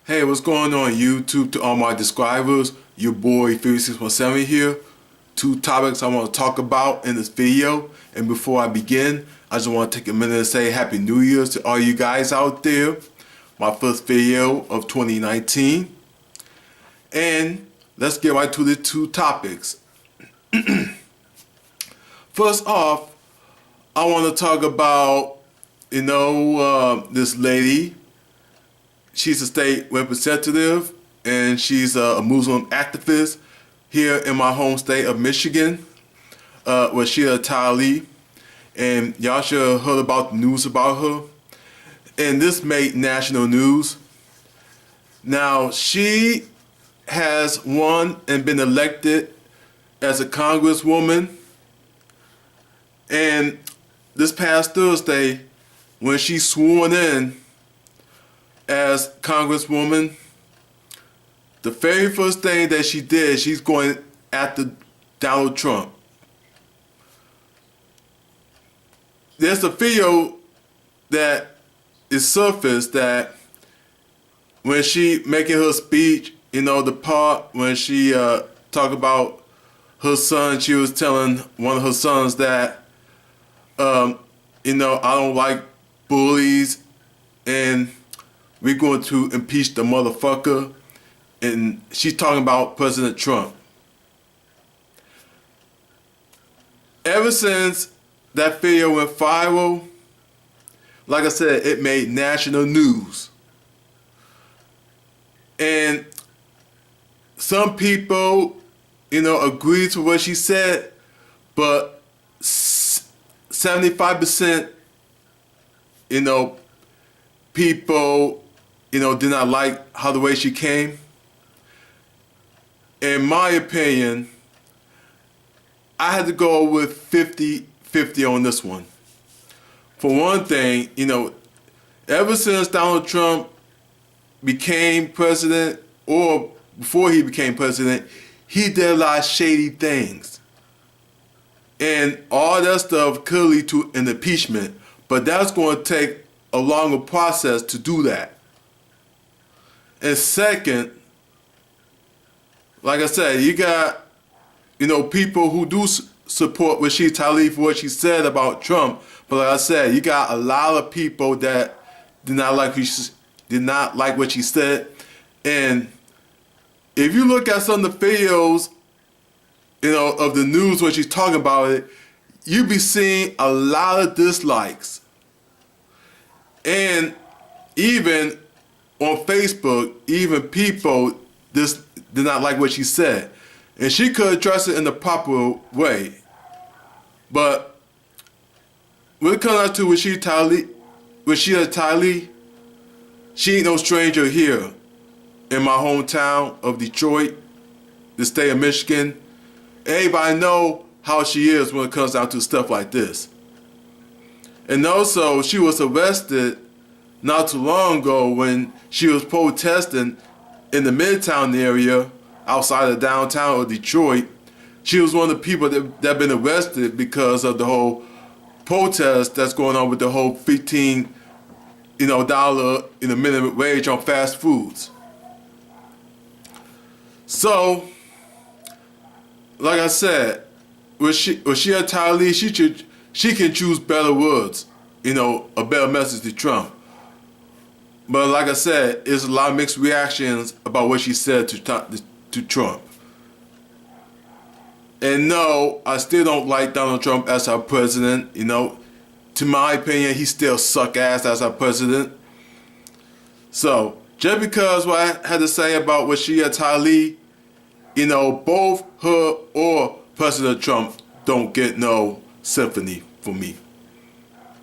Hey, what's going on YouTube to all my subscribers? Your boy 3617 here. Two topics I want to talk about in this video. And before I begin, I just want to take a minute to say Happy New Year's to all you guys out there. My first video of 2019. And let's get right to the two topics. First off, I want to talk about, this lady. She's a state representative and she's a Muslim activist here in my home state of Michigan, Rashida Tlaib. And y'all should have heard about the news about her. And this made national news. Now, she has won and been elected as a congresswoman. And this past Thursday, when she sworn in as congresswoman, the very first thing that she did, she's going after Donald Trump. There's a video that is surfaced that when she making her speech, the part when she talked about her son, she was telling one of her sons that, I don't like bullies and we're going to impeach the motherfucker. And she's talking about President Trump. Ever since that video went viral, like I said, it made national news. And some people, agree to what she said, but 75%, people, did not like how the way she came. In my opinion, I had to go with 50-50 on this one. For one thing, ever since Donald Trump became president, or before he became president, he did a lot of shady things. And all that stuff could lead to an impeachment, but that's going to take a longer process to do that. And second, like I said, you got, people who do support Rashida Tlaib for what she said about Trump. But like I said, you got a lot of people that did not like what she said. And if you look at some of the videos, of the news when she's talking about it, you be seeing a lot of dislikes. And even on Facebook, even people did not like what she said. And she could address it in the proper way. But when it comes out to Rashida Tlaib, she ain't no stranger here in my hometown of Detroit, the state of Michigan. Everybody know how she is when it comes down to stuff like this. And also, she was arrested not too long ago when she was protesting in the Midtown area outside of downtown of Detroit. She was one of the people that been arrested because of the whole protest that's going on with the whole $15 minimum wage on fast foods. So, like I said, Rashida Tlaib, she can choose better words, a better message to Trump. But like I said, there's a lot of mixed reactions about what she said to Trump. And no, I still don't like Donald Trump as our president. To my opinion, he still suck ass as our president. So, just because what I had to say about Rashida Tlaib, both her or President Trump don't get no sympathy from me.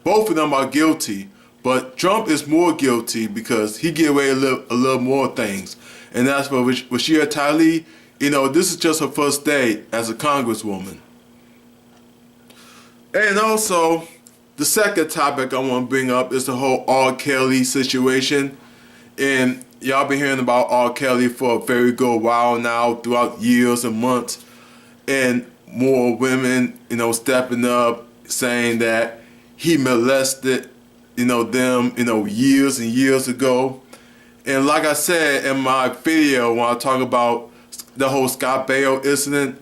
Both of them are guilty, but Trump is more guilty because he get away a little more things. And that's for Rashida Tlaib, this is just her first day as a congresswoman. And also, the second topic I want to bring up is the whole R.Kelly situation. And y'all been hearing about R.Kelly for a very good while now, throughout years and months. And more women, stepping up, saying that he molested, them, years and years ago. And like I said in my video when I talk about the whole Scott Baio incident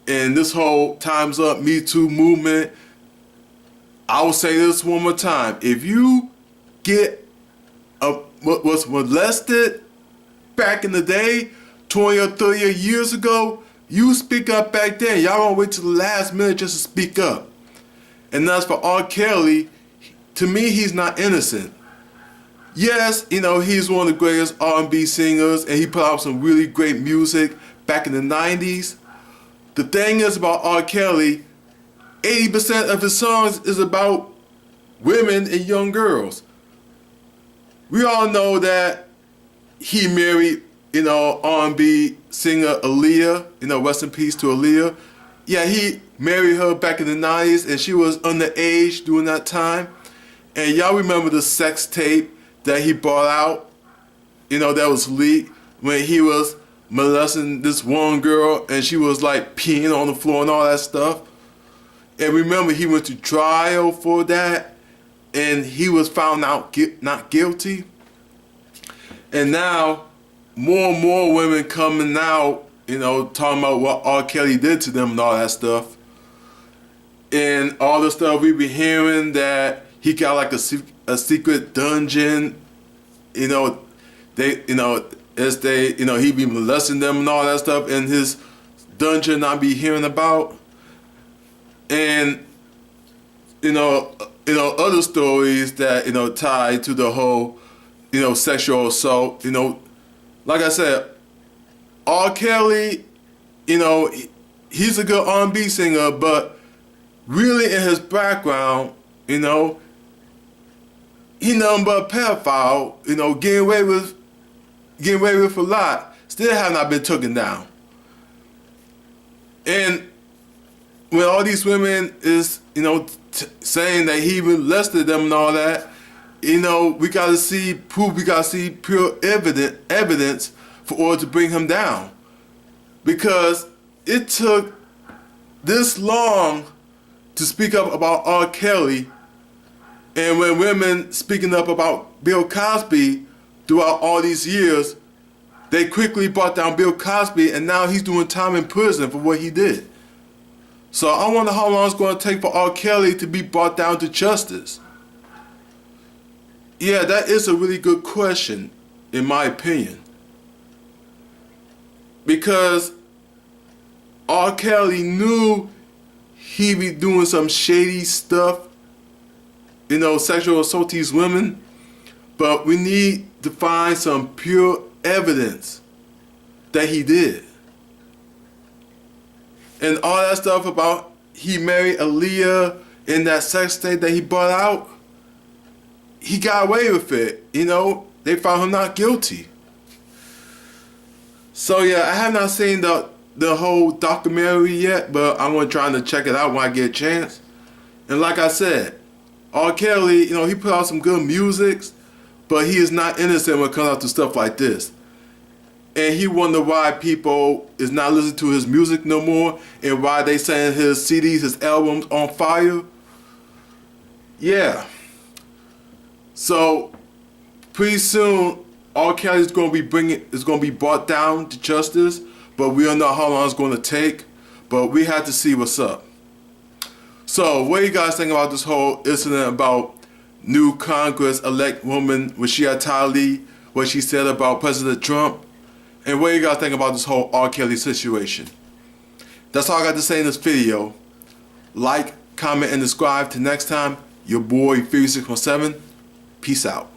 and this whole Time's Up Me Too movement, I will say this one more time. If you was molested back in the day, 20 or 30 years ago, you speak up back then. Y'all don't wait till the last minute just to speak up. And as for R.Kelly, to me, he's not innocent. Yes, he's one of the greatest R&B singers, and he put out some really great music back in the 90s. The thing is about R.Kelly, 80% of his songs is about women and young girls. We all know that he married, R&B singer Aaliyah, rest in peace to Aaliyah. Yeah, he married her back in the 90s, and she was underage during that time. And y'all remember the sex tape that he brought out, that was leaked when he was molesting this one girl and she was like peeing on the floor and all that stuff. And remember, he went to trial for that and he was found out not guilty. And now more and more women coming out, talking about what R. Kelly did to them and all that stuff. And all the stuff we be hearing that he got like a secret dungeon, he be molesting them and all that stuff in his dungeon I be hearing about. And other stories that tied to the whole sexual assault. Like I said, R. Kelly, he's a good R&B singer, but really in his background, he nothing but a pedophile, getting away with a lot, still have not been taken down. And when all these women is, saying that he molested them and all that, we gotta see proof, we gotta see pure evidence for order to bring him down. Because it took this long to speak up about R. Kelly, and when women speaking up about Bill Cosby throughout all these years, they quickly brought down Bill Cosby, and now he's doing time in prison for what he did. So I wonder how long it's going to take for R. Kelly to be brought down to justice. Yeah, that is a really good question, in my opinion. Because R. Kelly knew he be doing some shady stuff, sexual assault these women, but we need to find some pure evidence that he did. And all that stuff about he married Aaliyah in that sex tape that he brought out, he got away with it. They found him not guilty. So yeah, I have not seen the whole documentary yet, but I'm going to try to check it out when I get a chance. And like I said, R. Kelly, he put out some good music, but he is not innocent when it comes out to stuff like this. And he wonder why people is not listening to his music no more, and why they saying his CDs, his albums on fire. Yeah. So pretty soon, R. Kelly is going to be brought down to justice, but we don't know how long it's going to take. But we have to see what's up. So what do you guys think about this whole incident about new Congress-elect woman Rashida Tlaib, what she said about President Trump? And what do you guys think about this whole R. Kelly situation? That's all I got to say in this video. Like, comment, and subscribe. Till next time, your boy Fury617. Peace out.